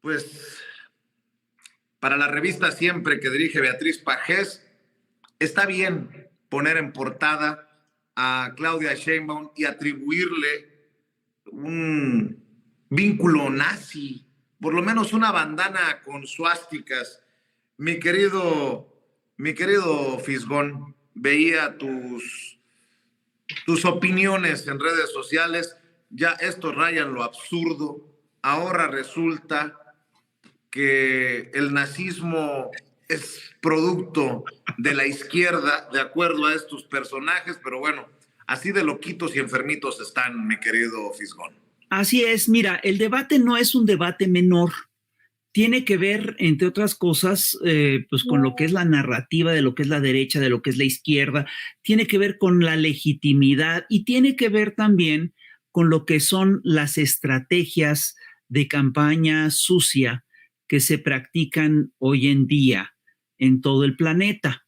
Pues para la revista Siempre que dirige Beatriz Pajés, está bien poner en portada a Claudia Sheinbaum y atribuirle un vínculo nazi, por lo menos una bandana con suásticas. Mi querido Fisgón, veía tus opiniones en redes sociales, ya esto raya en lo absurdo. Ahora resulta que el nazismo es producto de la izquierda, de acuerdo a estos personajes, pero bueno, así de loquitos y enfermitos están, mi querido Fisgón. Así es, mira, el debate no es un debate menor. Tiene que ver, entre otras cosas, pues con lo que es la narrativa de lo que es la derecha, de lo que es la izquierda, tiene que ver con la legitimidad y tiene que ver también con lo que son las estrategias de campaña sucia que se practican hoy en día en todo el planeta.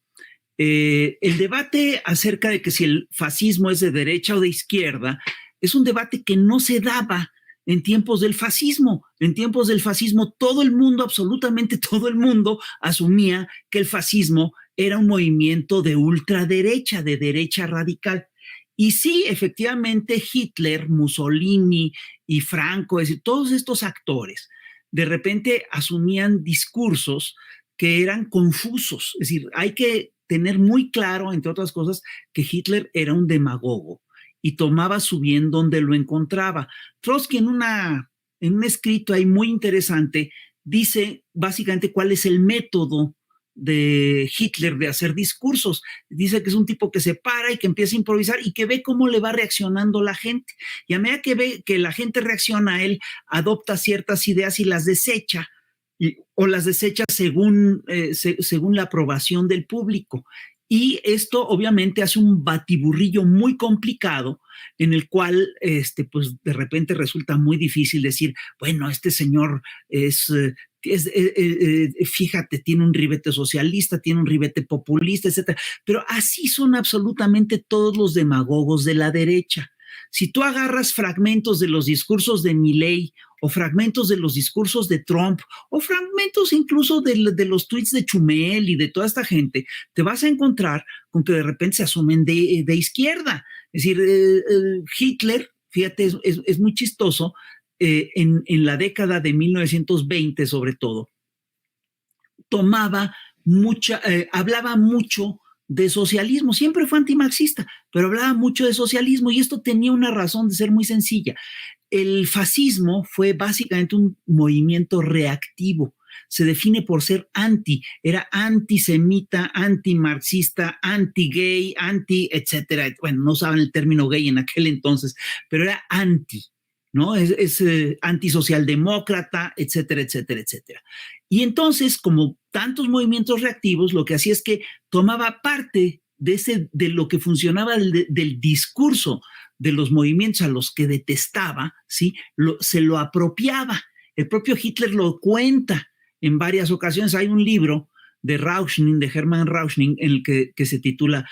El debate acerca de que si el fascismo es de derecha o de izquierda es un debate que no se daba en tiempos del fascismo. En tiempos del fascismo, todo el mundo, absolutamente todo el mundo, asumía que el fascismo era un movimiento de ultraderecha, de derecha radical. Y sí, efectivamente, Hitler, Mussolini y Franco, es decir, todos estos actores, de repente asumían discursos que eran confusos. Es decir, hay que tener muy claro, entre otras cosas, que Hitler era un demagogo y tomaba su bien donde lo encontraba. Trotsky en un escrito ahí muy interesante dice básicamente cuál es el método de Hitler de hacer discursos. Dice que es un tipo que se para y que empieza a improvisar y que ve cómo le va reaccionando la gente. Y a medida que ve que la gente reacciona, él adopta ciertas ideas y las desecha, o las desecha según la aprobación del público. Y esto obviamente hace un batiburrillo muy complicado en el cual pues de repente resulta muy difícil decir, bueno, este señor fíjate, tiene un ribete socialista, tiene un ribete populista, etcétera. Pero así son absolutamente todos los demagogos de la derecha. Si tú agarras fragmentos de los discursos de Milei o fragmentos de los discursos de Trump o fragmentos incluso de los tweets de Chumel y de toda esta gente, te vas a encontrar con que de repente se asumen de izquierda. Es decir, Hitler, fíjate, es muy chistoso, en la década de 1920 sobre todo, hablaba mucho de socialismo, siempre fue antimarxista, pero hablaba mucho de socialismo y esto tenía una razón de ser muy sencilla. El fascismo fue básicamente un movimiento reactivo. Se define por ser era antisemita, antimarxista, anti-gay, etcétera. Bueno, no usaban el término gay en aquel entonces, pero era anti, ¿no? Es antisocialdemócrata, etcétera, etcétera, etcétera. Y entonces, como tantos movimientos reactivos, lo que hacía es que tomaba parte de lo que funcionaba del discurso de los movimientos a los que detestaba, ¿sí? Se lo apropiaba. El propio Hitler lo cuenta en varias ocasiones. Hay un libro de Hermann Rauschning, en el que se titula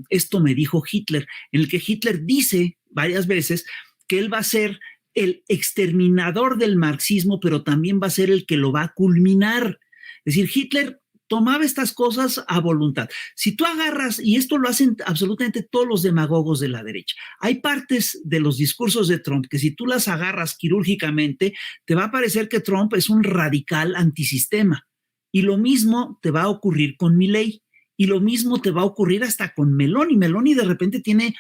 Esto me dijo Hitler, en el que Hitler dice varias veces que él va a ser el exterminador del marxismo, pero también va a ser el que lo va a culminar. Es decir, Hitler tomaba estas cosas a voluntad. Si tú agarras, y esto lo hacen absolutamente todos los demagogos de la derecha, hay partes de los discursos de Trump que si tú las agarras quirúrgicamente, te va a parecer que Trump es un radical antisistema. Y lo mismo te va a ocurrir con Milei. Y lo mismo te va a ocurrir hasta con Meloni. Meloni de repente tiene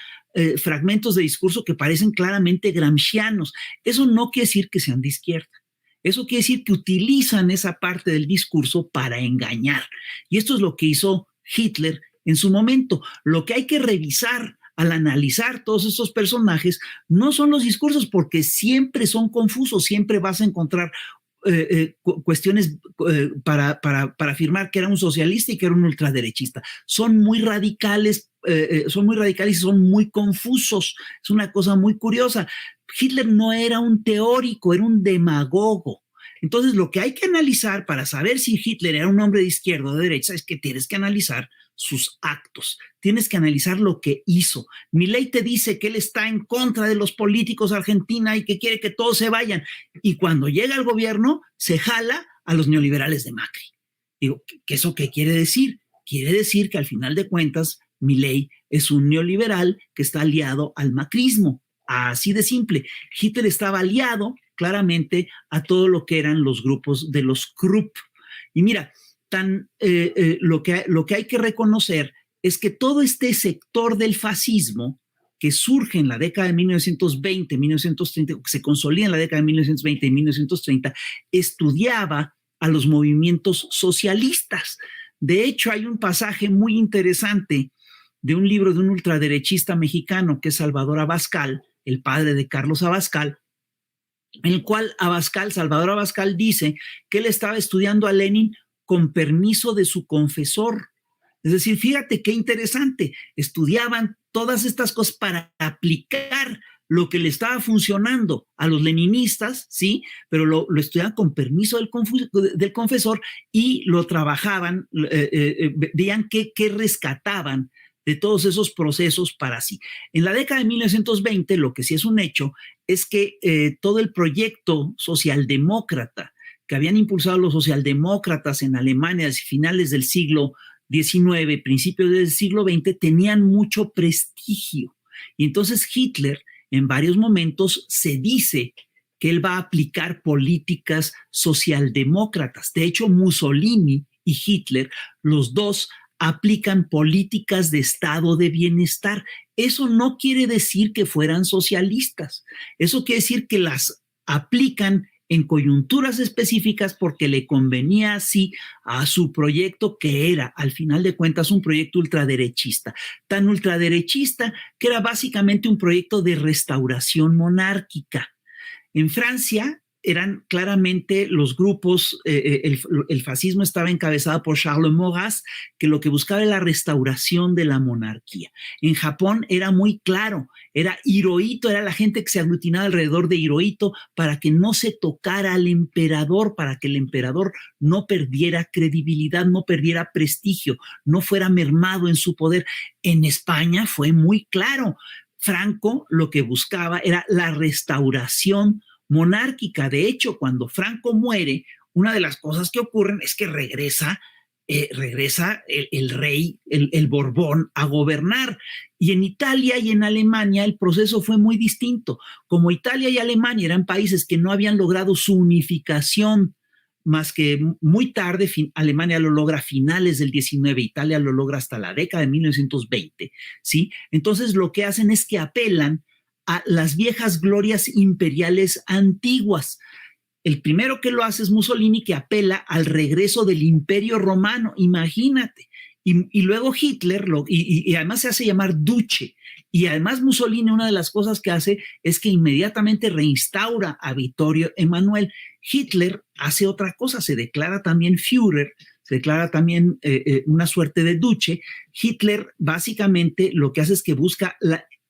fragmentos de discurso que parecen claramente gramscianos. Eso no quiere decir que sean de izquierda. Eso quiere decir que utilizan esa parte del discurso para engañar. Y esto es lo que hizo Hitler en su momento. Lo que hay que revisar al analizar todos estos personajes no son los discursos, porque siempre son confusos, siempre vas a encontrar cuestiones para afirmar que era un socialista y que era un ultraderechista. Son muy radicales y son muy confusos. Es una cosa muy curiosa. Hitler no era un teórico, era un demagogo. Entonces, lo que hay que analizar para saber si Hitler era un hombre de izquierda o de derecha es que tienes que analizar sus actos, tienes que analizar lo que hizo. Milei te dice que él está en contra de los políticos de Argentina y que quiere que todos se vayan, y cuando llega al gobierno se jala a los neoliberales de Macri. Digo, ¿eso qué quiere decir? Quiere decir que al final de cuentas Milei es un neoliberal que está aliado al macrismo, así de simple. Hitler estaba aliado claramente a todo lo que eran los grupos de los Krupp. Y mira, lo que hay que reconocer es que todo este sector del fascismo que surge en la década de 1920, 1930, que se consolida en la década de 1920 y 1930, estudiaba a los movimientos socialistas. De hecho, hay un pasaje muy interesante de un libro de un ultraderechista mexicano que es Salvador Abascal, el padre de Carlos Abascal, en el cual Salvador Abascal dice que él estaba estudiando a Lenin con permiso de su confesor. Es decir, fíjate qué interesante, estudiaban todas estas cosas para aplicar lo que le estaba funcionando a los leninistas, ¿sí? Pero lo estudiaban con permiso del confesor y lo trabajaban, veían qué rescataban de todos esos procesos para sí. En la década de 1920, lo que sí es un hecho es que todo el proyecto socialdemócrata que habían impulsado los socialdemócratas en Alemania a finales del siglo XIX, principios del siglo XX, tenían mucho prestigio. Y entonces Hitler, en varios momentos, se dice que él va a aplicar políticas socialdemócratas. De hecho, Mussolini y Hitler, los dos, aplican políticas de estado de bienestar. Eso no quiere decir que fueran socialistas. Eso quiere decir que las aplican en coyunturas específicas porque le convenía así a su proyecto, que era, al final de cuentas, un proyecto ultraderechista. Tan ultraderechista que era básicamente un proyecto de restauración monárquica. En Francia eran claramente los grupos, el fascismo estaba encabezado por Charles Maurras, que lo que buscaba era la restauración de la monarquía. En Japón era muy claro, era Hirohito, era la gente que se aglutinaba alrededor de Hirohito para que no se tocara al emperador, para que el emperador no perdiera credibilidad, no perdiera prestigio, no fuera mermado en su poder. En España fue muy claro. Franco lo que buscaba era la restauración monárquica. De hecho, cuando Franco muere, una de las cosas que ocurren es que regresa el rey, el Borbón, a gobernar. Y en Italia y en Alemania el proceso fue muy distinto. Como Italia y Alemania eran países que no habían logrado su unificación más que muy tarde, Alemania lo logra a finales del 19, Italia lo logra hasta la década de 1920, ¿sí? Entonces lo que hacen es que apelan a las viejas glorias imperiales antiguas. El primero que lo hace es Mussolini, que apela al regreso del Imperio Romano, imagínate. Y luego Hitler, y además se hace llamar Duce. Y además Mussolini, una de las cosas que hace es que inmediatamente reinstaura a Vittorio Emanuele. Hitler hace otra cosa, se declara también Führer, se declara también una suerte de Duce. Hitler básicamente lo que hace es que busca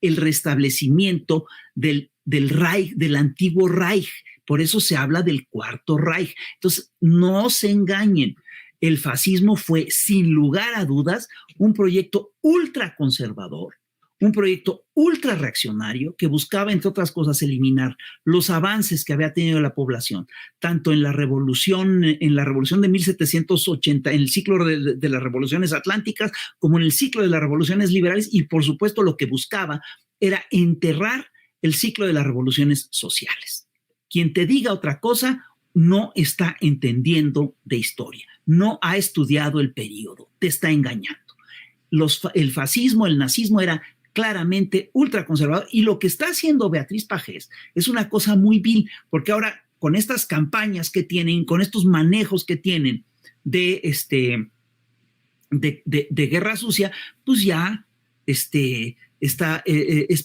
el restablecimiento del Reich, del antiguo Reich. Por eso se habla del Cuarto Reich. Entonces, no se engañen. El fascismo fue, sin lugar a dudas, un proyecto ultraconservador, un proyecto ultra reaccionario que buscaba, entre otras cosas, eliminar los avances que había tenido la población, tanto en la revolución de 1780, en el ciclo de las revoluciones atlánticas, como en el ciclo de las revoluciones liberales, y por supuesto lo que buscaba era enterrar el ciclo de las revoluciones sociales. Quien te diga otra cosa no está entendiendo de historia, no ha estudiado el periodo, te está engañando. El fascismo, el nazismo era claramente ultraconservador, y lo que está haciendo Beatriz Pajés es una cosa muy vil, porque ahora con estas campañas que tienen, con estos manejos que tienen de guerra sucia, pues ya es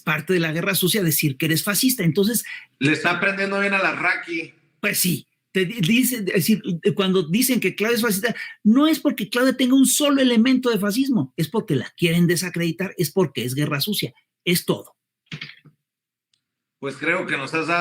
parte de la guerra sucia decir que eres fascista. Entonces le está aprendiendo bien a la Raki. Pues sí, te dicen, es decir, cuando dicen que Claudia es fascista, no es porque Claudia tenga un solo elemento de fascismo, es porque la quieren desacreditar, es porque es guerra sucia, es todo. Pues creo que nos has dado